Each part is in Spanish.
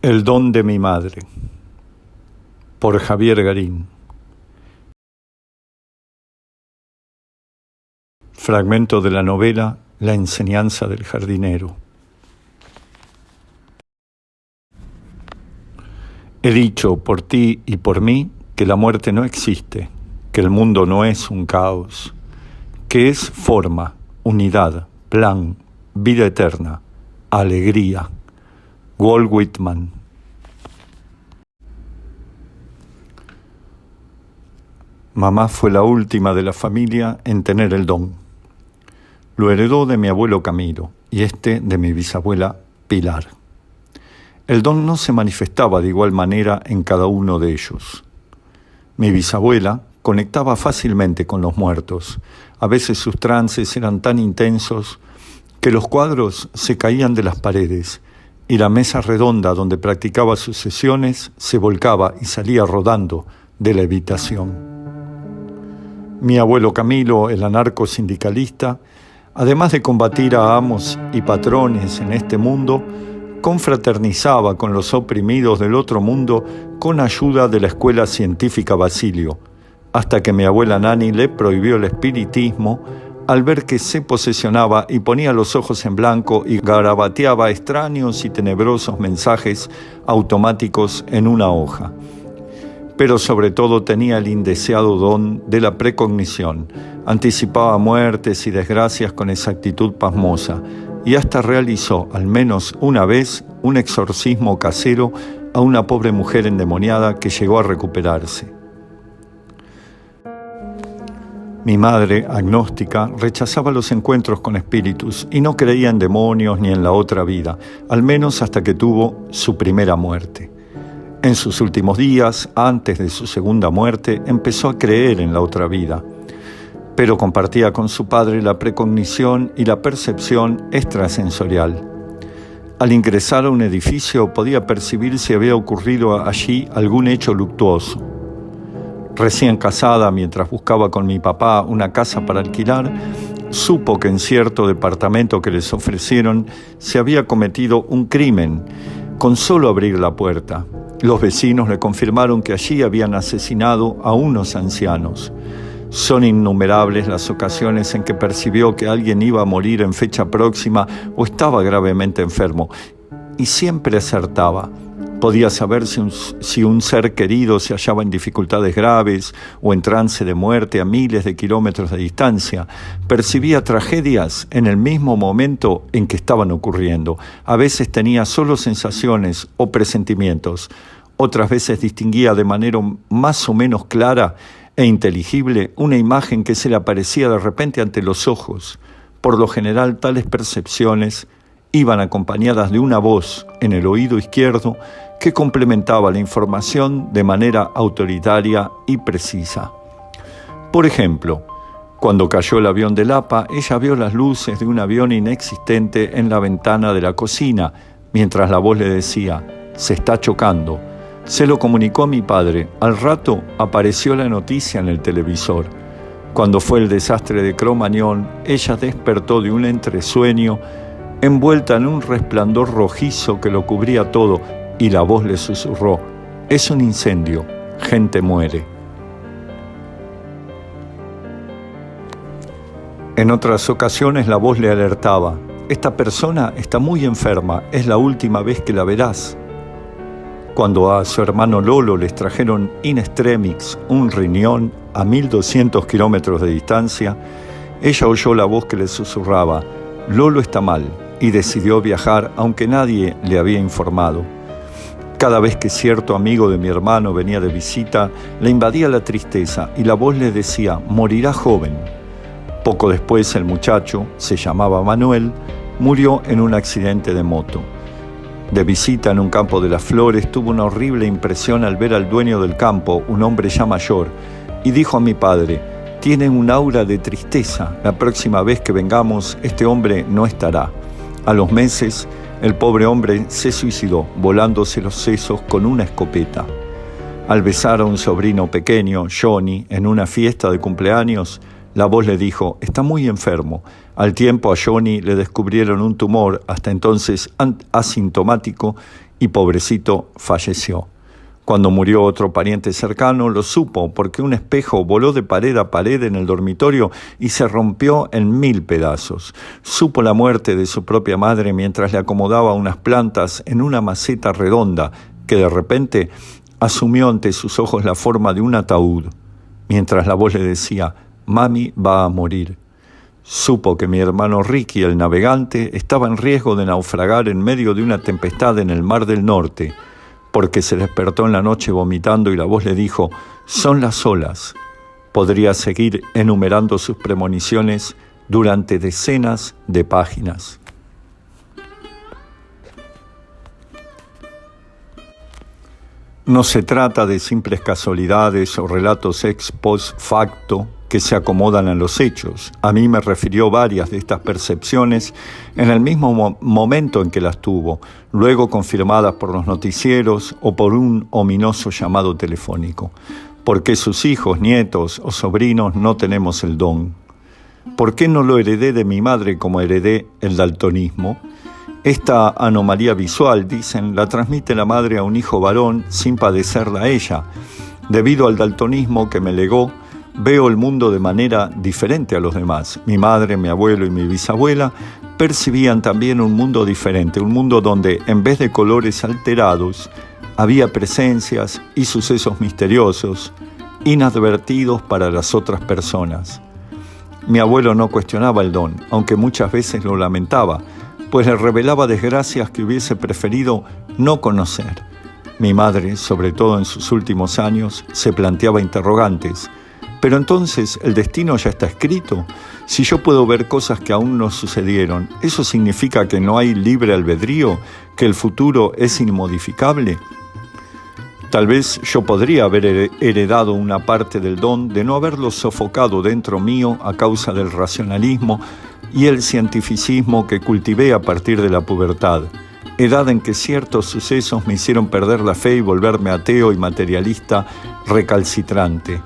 El don de mi madre, por Javier Garín. Fragmento de la novela La enseñanza del jardinero. He dicho por ti y por mí que la muerte no existe, que el mundo no es un caos, que es forma, unidad, plan, vida eterna, alegría. Walt Whitman. Mamá fue la última de la familia en tener el don. Lo heredó de mi abuelo Camilo y de mi bisabuela Pilar. El don no se manifestaba de igual manera en cada uno de ellos. Mi bisabuela conectaba fácilmente con los muertos. A veces sus trances eran tan intensos que los cuadros se caían de las paredes y la mesa redonda donde practicaba sus sesiones se volcaba y salía rodando de la habitación. Mi abuelo Camilo, el anarcosindicalista, además de combatir a amos y patrones en este mundo, confraternizaba con los oprimidos del otro mundo con ayuda de la Escuela Científica Basilio, hasta que mi abuela Nani le prohibió el espiritismo al ver que se posesionaba y ponía los ojos en blanco y garabateaba extraños y tenebrosos mensajes automáticos en una hoja. Pero sobre todo tenía el indeseado don de la precognición. Anticipaba muertes y desgracias con exactitud pasmosa y hasta realizó, al menos una vez, un exorcismo casero a una pobre mujer endemoniada que llegó a recuperarse. Mi madre, agnóstica, rechazaba los encuentros con espíritus y no creía en demonios ni en la otra vida, al menos hasta que tuvo su primera muerte. En sus últimos días, antes de su segunda muerte, empezó a creer en la otra vida, pero compartía con su padre la precognición y la percepción extrasensorial. Al ingresar a un edificio podía percibir si había ocurrido allí algún hecho luctuoso. Recién casada, mientras buscaba con mi papá una casa para alquilar, supo que en cierto departamento que les ofrecieron se había cometido un crimen con solo abrir la puerta. Los vecinos le confirmaron que allí habían asesinado a unos ancianos. Son innumerables las ocasiones en que percibió que alguien iba a morir en fecha próxima o estaba gravemente enfermo, y siempre acertaba. Podía saber si un ser querido se hallaba en dificultades graves o en trance de muerte a miles de kilómetros de distancia. Percibía tragedias en el mismo momento en que estaban ocurriendo. A veces tenía solo sensaciones o presentimientos. Otras veces distinguía de manera más o menos clara e inteligible una imagen que se le aparecía de repente ante los ojos. Por lo general, tales percepciones iban acompañadas de una voz en el oído izquierdo que complementaba la información de manera autoritaria y precisa. Por ejemplo, cuando cayó el avión de Lapa, ella vio las luces de un avión inexistente en la ventana de la cocina, mientras la voz le decía: «Se está chocando». Se lo comunicó a mi padre. Al rato apareció la noticia en el televisor. Cuando fue el desastre de Cromañón, ella despertó de un entresueño, envuelta en un resplandor rojizo que lo cubría todo, y la voz le susurró: «Es un incendio, gente muere». En otras ocasiones la voz le alertaba: «Esta persona está muy enferma, es la última vez que la verás». Cuando a su hermano Lolo les trajeron in extremis un riñón a 1200 kilómetros de distancia, ella oyó la voz que le susurraba: «Lolo está mal», y decidió viajar aunque nadie le había informado. Cada vez que cierto amigo de mi hermano venía de visita, le invadía la tristeza y la voz le decía: «Morirá joven». Poco después el muchacho, se llamaba Manuel, murió en un accidente de moto. De visita en un campo de las flores, tuvo una horrible impresión al ver al dueño del campo, un hombre ya mayor, y dijo a mi padre: «Tiene un aura de tristeza, la próxima vez que vengamos este hombre no estará». A los meses, el pobre hombre se suicidó, volándose los sesos con una escopeta. Al besar a un sobrino pequeño, Johnny, en una fiesta de cumpleaños, La voz le dijo: «Está muy enfermo». Al tiempo a Johnny le descubrieron un tumor, hasta entonces asintomático, y pobrecito falleció. Cuando murió otro pariente cercano, lo supo porque un espejo voló de pared a pared en el dormitorio y se rompió en 1000 pedazos. Supo la muerte de su propia madre mientras le acomodaba unas plantas en una maceta redonda que de repente asumió ante sus ojos la forma de un ataúd, mientras la voz le decía: «Mami va a morir». Supo que mi hermano Ricky, el navegante, estaba en riesgo de naufragar en medio de una tempestad en el Mar del Norte, porque se despertó en la noche vomitando y la voz le dijo: «Son las olas». Podría seguir enumerando sus premoniciones durante decenas de páginas. No se trata de simples casualidades o relatos ex post facto que se acomodan a los hechos. A mí me refirió varias de estas percepciones en el mismo momento en que las tuvo, luego confirmadas por los noticieros o por un ominoso llamado telefónico. ¿Por qué sus hijos, nietos o sobrinos no tenemos el don? ¿Por qué no lo heredé de mi madre como heredé el daltonismo? Esta anomalía visual, dicen, la transmite la madre a un hijo varón sin padecerla a ella. Debido al daltonismo que me legó, veo el mundo de manera diferente a los demás. Mi madre, mi abuelo y mi bisabuela percibían también un mundo diferente, un mundo donde, en vez de colores alterados, había presencias y sucesos misteriosos, inadvertidos para las otras personas. Mi abuelo no cuestionaba el don, aunque muchas veces lo lamentaba, pues le revelaba desgracias que hubiese preferido no conocer. Mi madre, sobre todo en sus últimos años, se planteaba interrogantes. Pero entonces, ¿el destino ya está escrito? Si yo puedo ver cosas que aún no sucedieron, ¿eso significa que no hay libre albedrío? ¿Que el futuro es inmodificable? Tal vez yo podría haber heredado una parte del don de no haberlo sofocado dentro mío a causa del racionalismo y el cientificismo que cultivé a partir de la pubertad, edad en que ciertos sucesos me hicieron perder la fe y volverme ateo y materialista recalcitrante.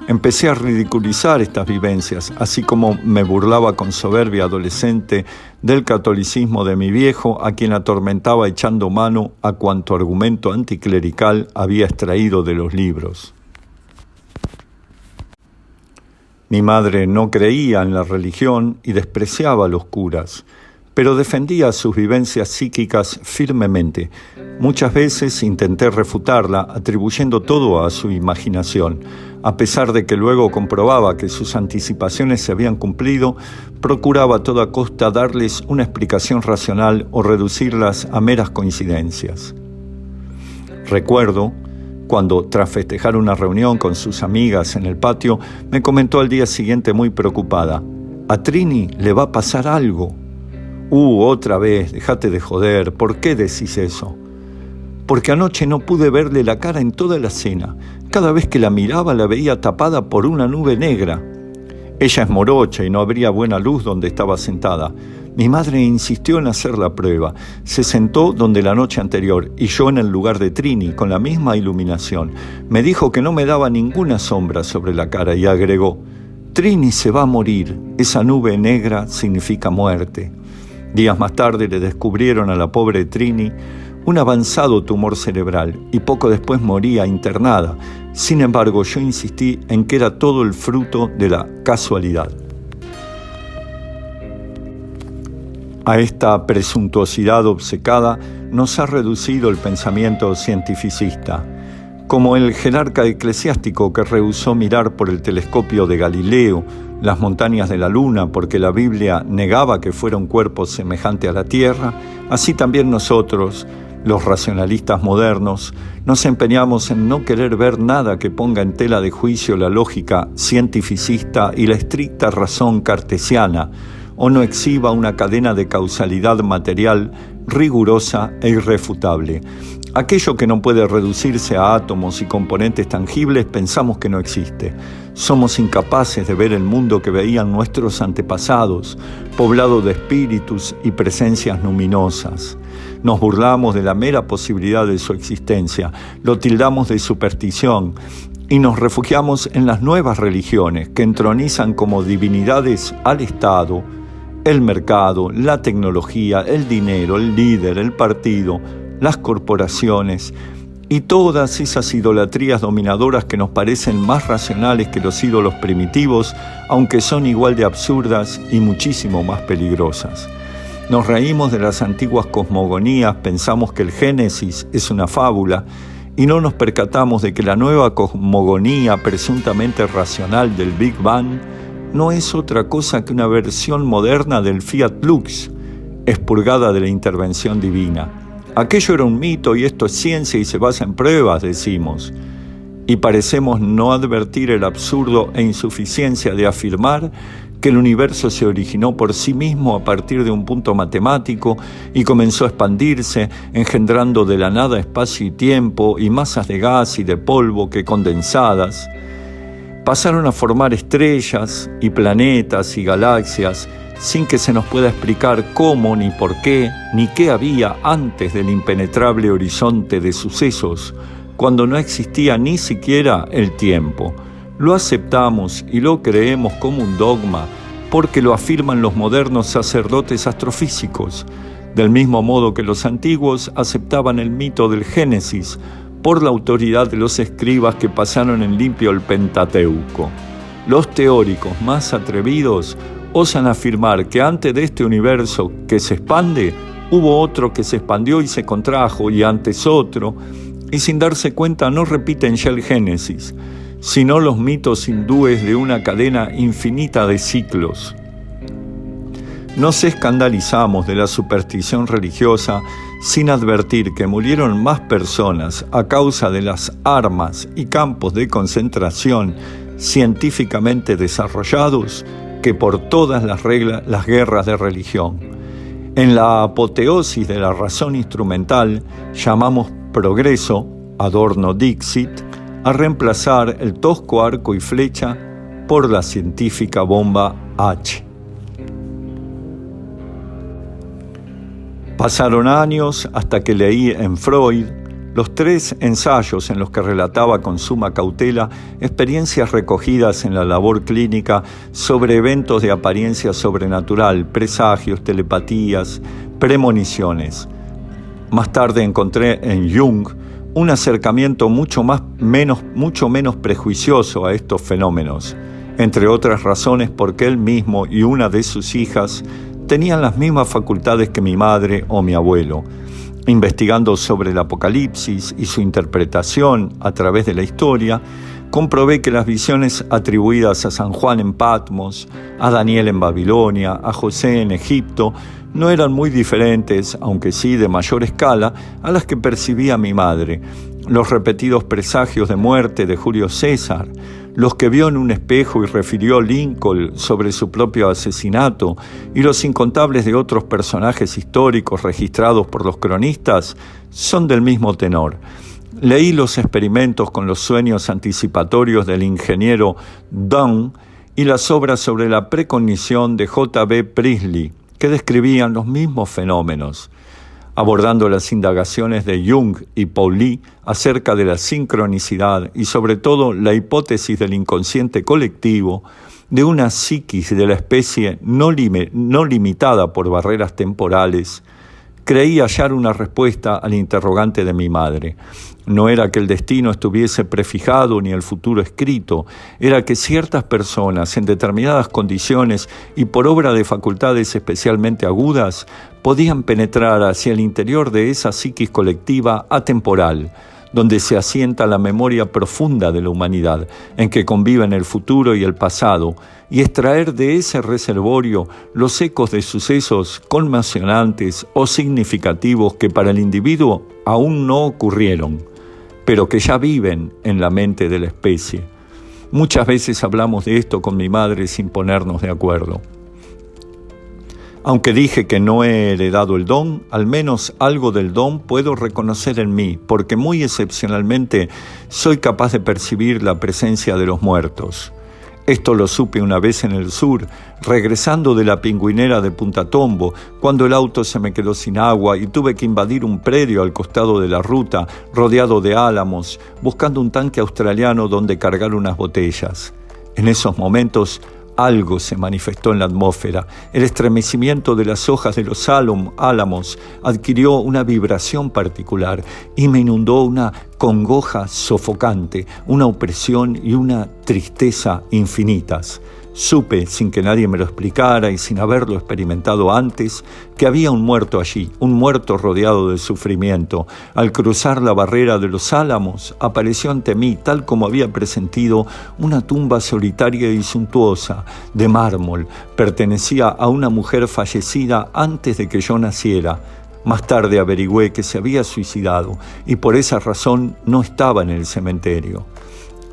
Empecé a ridiculizar estas vivencias, así como me burlaba con soberbia adolescente del catolicismo de mi viejo, a quien atormentaba echando mano a cuanto argumento anticlerical había extraído de los libros. Mi madre no creía en la religión y despreciaba a los curas, pero defendía sus vivencias psíquicas firmemente. Muchas veces intenté refutarla, atribuyendo todo a su imaginación. A pesar de que luego comprobaba que sus anticipaciones se habían cumplido, procuraba a toda costa darles una explicación racional o reducirlas a meras coincidencias. Recuerdo cuando, tras festejar una reunión con sus amigas en el patio, me comentó al día siguiente muy preocupada: «A Trini le va a pasar algo». Otra vez, déjate de joder, ¿por qué decís eso? Porque anoche no pude verle la cara en toda la cena. Cada vez que la miraba la veía tapada por una nube negra. Ella es morocha y no habría buena luz donde estaba sentada. Mi madre insistió en hacer la prueba. Se sentó donde la noche anterior y yo en el lugar de Trini, con la misma iluminación. Me dijo que no me daba ninguna sombra sobre la cara y agregó: «Trini se va a morir. Esa nube negra significa muerte». Días más tarde le descubrieron a la pobre Trini un avanzado tumor cerebral y poco después moría internada. Sin embargo, yo insistí en que era todo el fruto de la casualidad. A esta presuntuosidad obcecada nos ha reducido el pensamiento cientificista, como el jerarca eclesiástico que rehusó mirar por el telescopio de Galileo las montañas de la luna porque la Biblia negaba que fuera un cuerpo semejante a la Tierra. Así también nosotros, los racionalistas modernos, nos empeñamos en no querer ver nada que ponga en tela de juicio la lógica cientificista y la estricta razón cartesiana, o no exhiba una cadena de causalidad material rigurosa e irrefutable. Aquello que no puede reducirse a átomos y componentes tangibles pensamos que no existe. Somos incapaces de ver el mundo que veían nuestros antepasados, poblado de espíritus y presencias luminosas. Nos burlamos de la mera posibilidad de su existencia, lo tildamos de superstición y nos refugiamos en las nuevas religiones que entronizan como divinidades al Estado, el mercado, la tecnología, el dinero, el líder, el partido, las corporaciones y todas esas idolatrías dominadoras que nos parecen más racionales que los ídolos primitivos, aunque son igual de absurdas y muchísimo más peligrosas. Nos reímos de las antiguas cosmogonías, pensamos que el Génesis es una fábula y no nos percatamos de que la nueva cosmogonía presuntamente racional del Big Bang no es otra cosa que una versión moderna del Fiat Lux, expurgada de la intervención divina. Aquello era un mito y esto es ciencia y se basa en pruebas, decimos. Y parecemos no advertir el absurdo e insuficiencia de afirmar que el universo se originó por sí mismo a partir de un punto matemático y comenzó a expandirse, engendrando de la nada espacio y tiempo y masas de gas y de polvo que condensadas pasaron a formar estrellas y planetas y galaxias sin que se nos pueda explicar cómo, ni por qué, ni qué había antes del impenetrable horizonte de sucesos, cuando no existía ni siquiera el tiempo. Lo aceptamos y lo creemos como un dogma porque lo afirman los modernos sacerdotes astrofísicos, del mismo modo que los antiguos aceptaban el mito del Génesis por la autoridad de los escribas que pasaron en limpio el Pentateuco. Los teóricos más atrevidos osan afirmar que antes de este universo que se expande, hubo otro que se expandió y se contrajo, y antes otro, y sin darse cuenta no repiten ya el Génesis, sino los mitos hindúes de una cadena infinita de ciclos. Nos escandalizamos de la superstición religiosa sin advertir que murieron más personas a causa de las armas y campos de concentración científicamente desarrollados que por todas las guerras de religión. En la apoteosis de la razón instrumental llamamos progreso, Adorno Dixit, a reemplazar el tosco arco y flecha por la científica bomba H. Pasaron años hasta que leí en Freud los 3 ensayos en los que relataba con suma cautela experiencias recogidas en la labor clínica sobre eventos de apariencia sobrenatural, presagios, telepatías, premoniciones. Más tarde encontré en Jung un acercamiento mucho menos prejuicioso a estos fenómenos, entre otras razones porque él mismo y una de sus hijas tenían las mismas facultades que mi madre o mi abuelo. Investigando sobre el Apocalipsis y su interpretación a través de la historia, comprobé que las visiones atribuidas a San Juan en Patmos, a Daniel en Babilonia, a José en Egipto, no eran muy diferentes, aunque sí de mayor escala, a las que percibía mi madre. Los repetidos presagios de muerte de Julio César, los que vio en un espejo y refirió Lincoln sobre su propio asesinato, y los incontables de otros personajes históricos registrados por los cronistas, son del mismo tenor. Leí los experimentos con los sueños anticipatorios del ingeniero Dunn y las obras sobre la precognición de J.B. Priestley, que describían los mismos fenómenos, abordando las indagaciones de Jung y Pauli acerca de la sincronicidad y sobre todo la hipótesis del inconsciente colectivo, de una psiquis de la especie no limitada por barreras temporales. Creí hallar una respuesta al interrogante de mi madre. No era que el destino estuviese prefijado ni el futuro escrito, era que ciertas personas en determinadas condiciones y por obra de facultades especialmente agudas podían penetrar hacia el interior de esa psiquis colectiva atemporal, donde se asienta la memoria profunda de la humanidad, en que conviven el futuro y el pasado, y extraer de ese reservorio los ecos de sucesos conmocionantes o significativos que para el individuo aún no ocurrieron, pero que ya viven en la mente de la especie. Muchas veces hablamos de esto con mi madre sin ponernos de acuerdo. Aunque dije que no he heredado el don, al menos algo del don puedo reconocer en mí, porque muy excepcionalmente soy capaz de percibir la presencia de los muertos. Esto lo supe una vez en el sur, regresando de la pingüinera de Punta Tombo, cuando el auto se me quedó sin agua y tuve que invadir un predio al costado de la ruta, rodeado de álamos, buscando un tanque australiano donde cargar unas botellas. En esos momentos, algo se manifestó en la atmósfera. El estremecimiento de las hojas de los álamos adquirió una vibración particular y me inundó una congoja sofocante, una opresión y una tristeza infinitas. Supe, sin que nadie me lo explicara y sin haberlo experimentado antes, que había un muerto allí, un muerto rodeado de sufrimiento. Al cruzar la barrera de los álamos, apareció ante mí, tal como había presentido, una tumba solitaria y suntuosa, de mármol. Pertenecía a una mujer fallecida antes de que yo naciera. Más tarde averigüé que se había suicidado y por esa razón no estaba en el cementerio.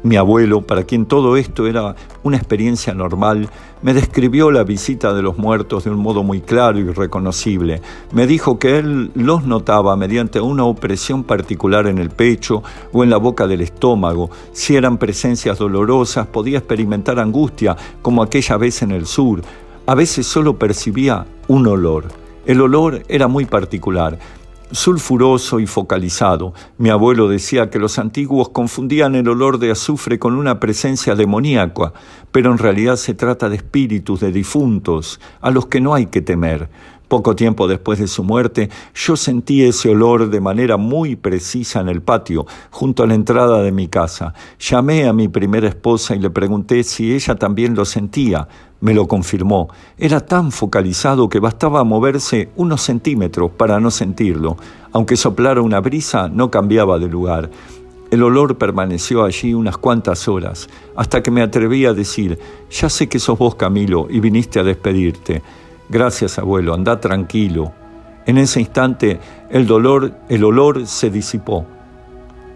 Mi abuelo, para quien todo esto era una experiencia normal, me describió la visita de los muertos de un modo muy claro y reconocible. Me dijo que él los notaba mediante una opresión particular en el pecho o en la boca del estómago. Si eran presencias dolorosas, podía experimentar angustia, como aquella vez en el sur. A veces solo percibía un olor. El olor era muy particular, sulfuroso y focalizado. Mi abuelo decía que los antiguos confundían el olor de azufre con una presencia demoníaca, pero en realidad se trata de espíritus de difuntos, a los que no hay que temer. Poco tiempo después de su muerte, yo sentí ese olor de manera muy precisa en el patio, junto a la entrada de mi casa. Llamé a mi primera esposa y le pregunté si ella también lo sentía. Me lo confirmó. Era tan focalizado que bastaba moverse unos centímetros para no sentirlo. Aunque soplara una brisa, no cambiaba de lugar. El olor permaneció allí unas cuantas horas, hasta que me atreví a decir: «Ya sé que sos vos, Camilo, y viniste a despedirte». «Gracias, abuelo, andá tranquilo». En ese instante, el olor se disipó.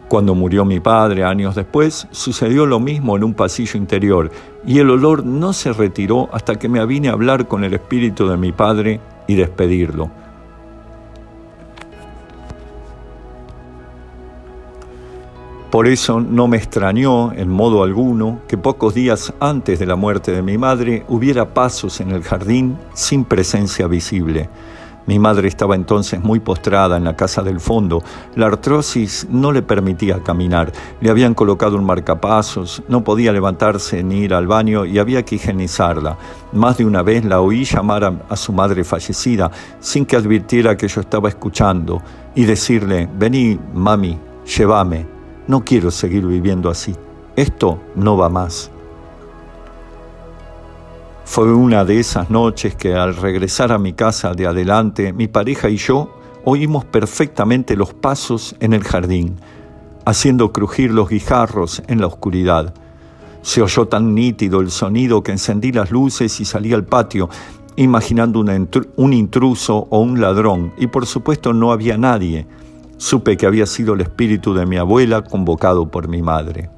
Cuando murió mi padre, años después, sucedió lo mismo en un pasillo interior, y el olor no se retiró hasta que me avine a hablar con el espíritu de mi padre y despedirlo. Por eso no me extrañó, en modo alguno, que pocos días antes de la muerte de mi madre hubiera pasos en el jardín sin presencia visible. Mi madre estaba entonces muy postrada en la casa del fondo. La artrosis no le permitía caminar. Le habían colocado un marcapasos, no podía levantarse ni ir al baño y había que higienizarla. Más de una vez la oí llamar a su madre fallecida sin que advirtiera que yo estaba escuchando y decirle: «Vení, mami, llévame. No quiero seguir viviendo así. Esto no va más». Fue una de esas noches que al regresar a mi casa de adelante, mi pareja y yo oímos perfectamente los pasos en el jardín, haciendo crujir los guijarros en la oscuridad. Se oyó tan nítido el sonido que encendí las luces y salí al patio, imaginando un intruso o un ladrón, y por supuesto no había nadie. Supe que había sido el espíritu de mi abuela convocado por mi madre.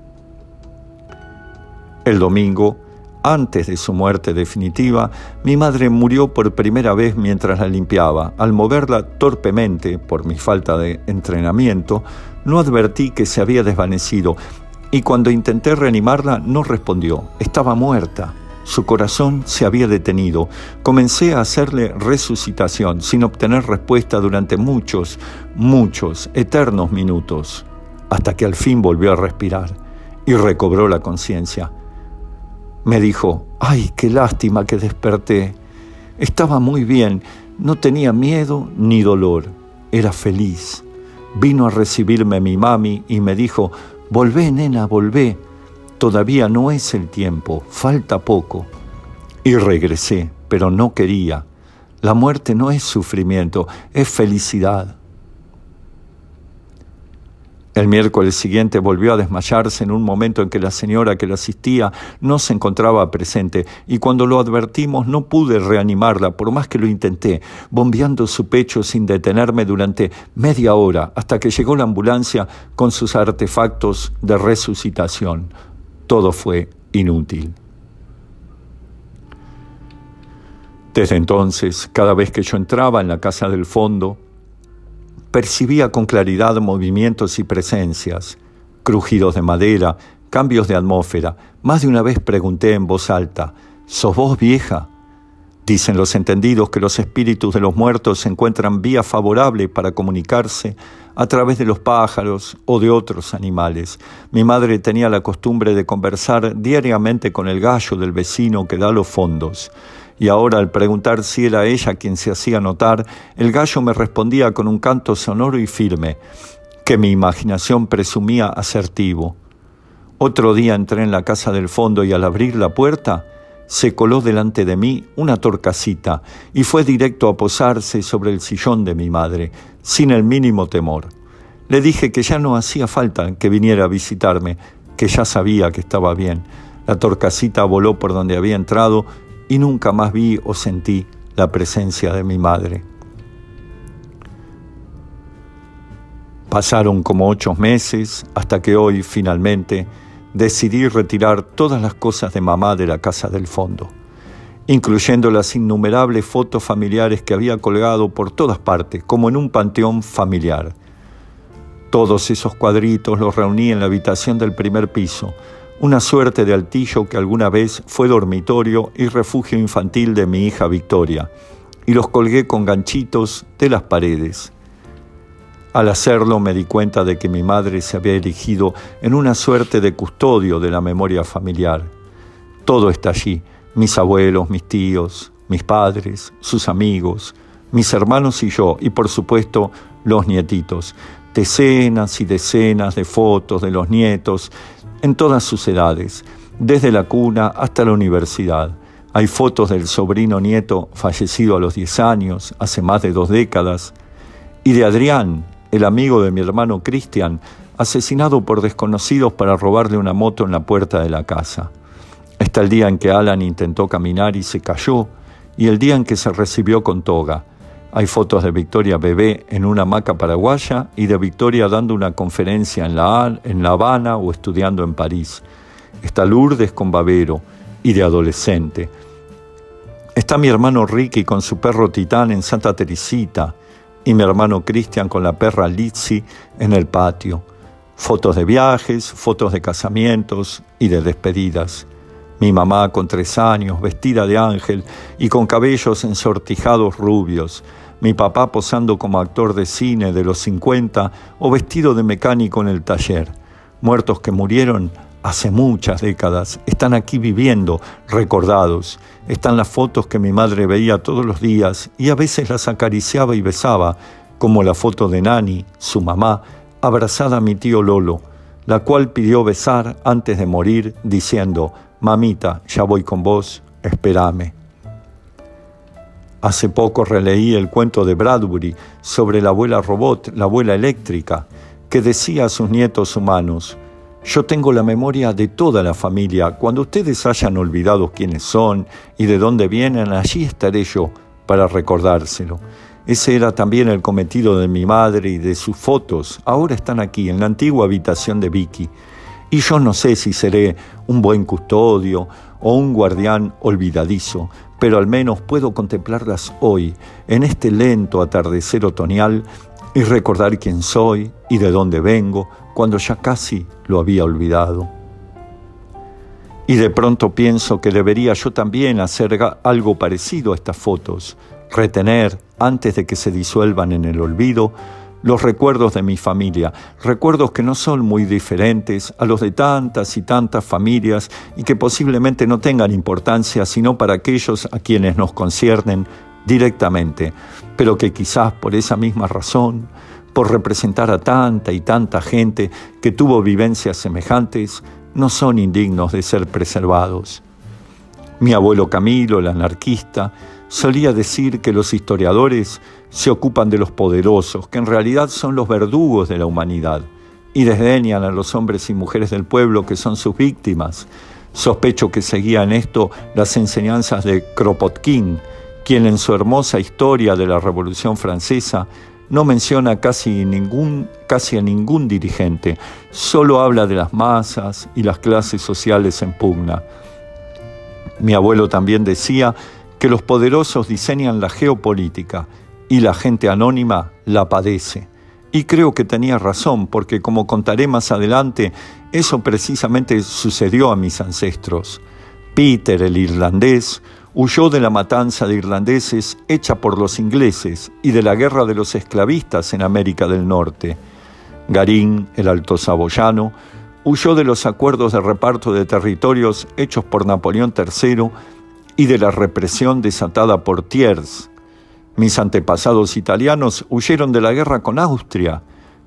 El domingo, antes de su muerte definitiva, mi madre murió por primera vez mientras la limpiaba. Al moverla torpemente, por mi falta de entrenamiento, no advertí que se había desvanecido, y cuando intenté reanimarla no respondió. Estaba muerta. Su corazón se había detenido. Comencé a hacerle resucitación, sin obtener respuesta durante muchos, eternos minutos, hasta que al fin volvió a respirar y recobró la conciencia. Me dijo: «Ay, qué lástima que desperté. Estaba muy bien, no tenía miedo ni dolor, era feliz». Vino a recibirme mi mami y me dijo: «Volvé, nena, volvé. Todavía no es el tiempo, falta poco». Y regresé, pero no quería. La muerte no es sufrimiento, es felicidad. El miércoles siguiente volvió a desmayarse en un momento en que la señora que la asistía no se encontraba presente, y cuando lo advertimos no pude reanimarla, por más que lo intenté, bombeando su pecho sin detenerme durante media hora, hasta que llegó la ambulancia con sus artefactos de resucitación. Todo fue inútil. Desde entonces, cada vez que yo entraba en la casa del fondo, percibía con claridad movimientos y presencias, crujidos de madera, cambios de atmósfera. Más de una vez pregunté en voz alta: ¿sos vos, vieja? Dicen los entendidos que los espíritus de los muertos encuentran vía favorable para comunicarse a través de los pájaros o de otros animales. Mi madre tenía la costumbre de conversar diariamente con el gallo del vecino que da los fondos. Y ahora, al preguntar si era ella quien se hacía notar, el gallo me respondía con un canto sonoro y firme, que mi imaginación presumía asertivo. Otro día entré en la casa del fondo y al abrir la puerta, se coló delante de mí una torcasita y fue directo a posarse sobre el sillón de mi madre, sin el mínimo temor. Le dije que ya no hacía falta que viniera a visitarme, que ya sabía que estaba bien. La torcasita voló por donde había entrado y nunca más vi o sentí la presencia de mi madre. Pasaron como 8 meses hasta que hoy, finalmente, decidí retirar todas las cosas de mamá de la casa del fondo, incluyendo las innumerables fotos familiares que había colgado por todas partes, como en un panteón familiar. Todos esos cuadritos los reuní en la habitación del primer piso, una suerte de altillo que alguna vez fue dormitorio y refugio infantil de mi hija Victoria, y los colgué con ganchitos de las paredes. Al hacerlo me di cuenta de que mi madre se había erigido en una suerte de custodio de la memoria familiar. Todo está allí: mis abuelos, mis tíos, mis padres, sus amigos, mis hermanos y yo, y por supuesto los nietitos. Decenas y decenas de fotos de los nietos en todas sus edades, desde la cuna hasta la universidad. Hay fotos del sobrino nieto fallecido a los 10 años, hace más de 2 décadas, y de Adrián, el amigo de mi hermano Cristian, asesinado por desconocidos para robarle una moto en la puerta de la casa. Está el día en que Alan intentó caminar y se cayó, y el día en que se recibió con toga. Hay fotos de Victoria bebé en una hamaca paraguaya y de Victoria dando una conferencia en La Habana o estudiando en París. Está Lourdes con babero y de adolescente. Está mi hermano Ricky con su perro Titán en Santa Teresita, y mi hermano Cristian con la perra Lizzy en el patio. Fotos de viajes, fotos de casamientos y de despedidas. Mi mamá con 3 años, vestida de ángel y con cabellos ensortijados rubios. Mi papá posando como actor de cine de los 50 o vestido de mecánico en el taller. Muertos que murieron hace muchas décadas, están aquí viviendo, recordados. Están las fotos que mi madre veía todos los días y a veces las acariciaba y besaba, como la foto de Nani, su mamá, abrazada a mi tío Lolo, la cual pidió besar antes de morir, diciendo: «Mamita, ya voy con vos, espérame». Hace poco releí el cuento de Bradbury sobre la abuela robot, la abuela eléctrica, que decía a sus nietos humanos: «Yo tengo la memoria de toda la familia. Cuando ustedes hayan olvidado quiénes son y de dónde vienen, allí estaré yo para recordárselo». Ese era también el cometido de mi madre y de sus fotos. Ahora están aquí, en la antigua habitación de Vicky. Y yo no sé si seré un buen custodio o un guardián olvidadizo, pero al menos puedo contemplarlas hoy, en este lento atardecer otoñal, y recordar quién soy y de dónde vengo, cuando ya casi lo había olvidado. Y de pronto pienso que debería yo también hacer algo parecido a estas fotos, retener, antes de que se disuelvan en el olvido, los recuerdos de mi familia, recuerdos que no son muy diferentes a los de tantas y tantas familias y que posiblemente no tengan importancia sino para aquellos a quienes nos conciernen directamente, pero que quizás por esa misma razón, por representar a tanta y tanta gente que tuvo vivencias semejantes, no son indignos de ser preservados. Mi abuelo Camilo, el anarquista, solía decir que los historiadores se ocupan de los poderosos, que en realidad son los verdugos de la humanidad, y desdeñan a los hombres y mujeres del pueblo que son sus víctimas. Sospecho que seguía en esto las enseñanzas de Kropotkin, quien en su hermosa historia de la Revolución Francesa no menciona casi a ningún dirigente, solo habla de las masas y las clases sociales en pugna. Mi abuelo también decía que los poderosos diseñan la geopolítica y la gente anónima la padece. Y creo que tenía razón, porque como contaré más adelante, Eso precisamente sucedió a mis ancestros. Peter, el irlandés, huyó de la matanza de irlandeses hecha por los ingleses y de la guerra de los esclavistas en América del Norte. Garín, el altosaboyano, huyó de los acuerdos de reparto de territorios hechos por Napoleón III y de la represión desatada por Thiers. Mis antepasados italianos huyeron de la guerra con Austria.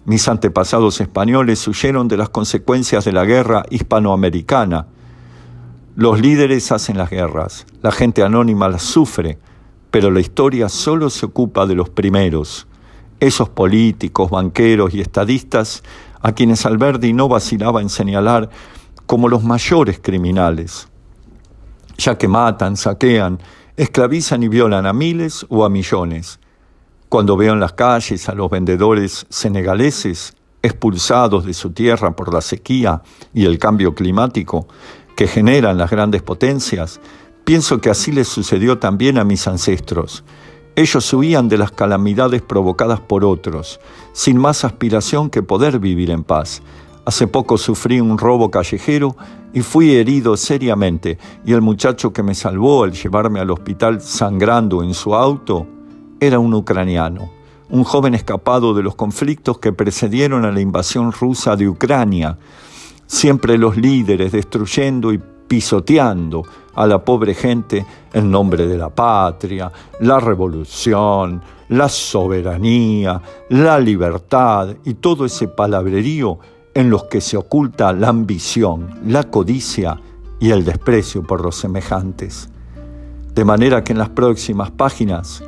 Mis antepasados españoles huyeron de las consecuencias de la guerra hispanoamericana. Los líderes hacen las guerras, la gente anónima las sufre, pero la historia solo se ocupa de los primeros, esos políticos, banqueros y estadistas a quienes Alberdi no vacilaba en señalar como los mayores criminales, ya que matan, saquean, esclavizan y violan a miles o a millones. Cuando veo en las calles a los vendedores senegaleses expulsados de su tierra por la sequía y el cambio climático que generan las grandes potencias, pienso que así les sucedió también a mis ancestros. Ellos huían de las calamidades provocadas por otros, sin más aspiración que poder vivir en paz. Hace poco sufrí un robo callejero y fui herido seriamente, y el muchacho que me salvó al llevarme al hospital sangrando en su auto era un ucraniano, un joven escapado de los conflictos que precedieron a la invasión rusa de Ucrania. Siempre los líderes destruyendo y pisoteando a la pobre gente en nombre de la patria, la revolución, la soberanía, la libertad y todo ese palabrerío en los que se oculta la ambición, la codicia y el desprecio por los semejantes. De manera que en las próximas páginas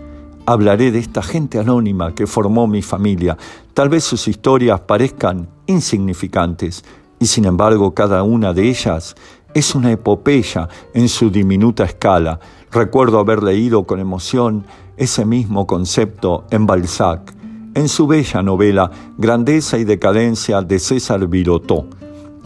hablaré de esta gente anónima que formó mi familia. Tal vez sus historias parezcan insignificantes, y sin embargo cada una de ellas es una epopeya en su diminuta escala. Recuerdo haber leído con emoción ese mismo concepto en Balzac, en su bella novela Grandeza y decadencia de César Birotteau.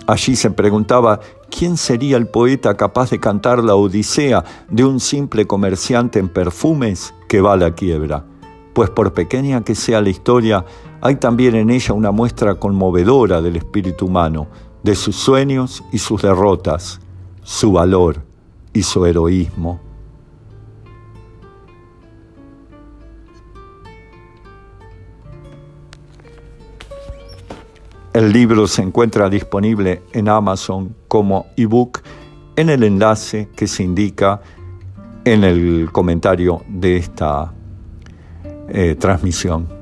Allí se preguntaba quién sería el poeta capaz de cantar la odisea de un simple comerciante en perfumes que va a la quiebra. Pues por pequeña que sea la historia, hay también en ella una muestra conmovedora del espíritu humano, de sus sueños y sus derrotas, su valor y su heroísmo. El libro se encuentra disponible en Amazon como ebook en el enlace que se indica en el comentario de esta transmisión.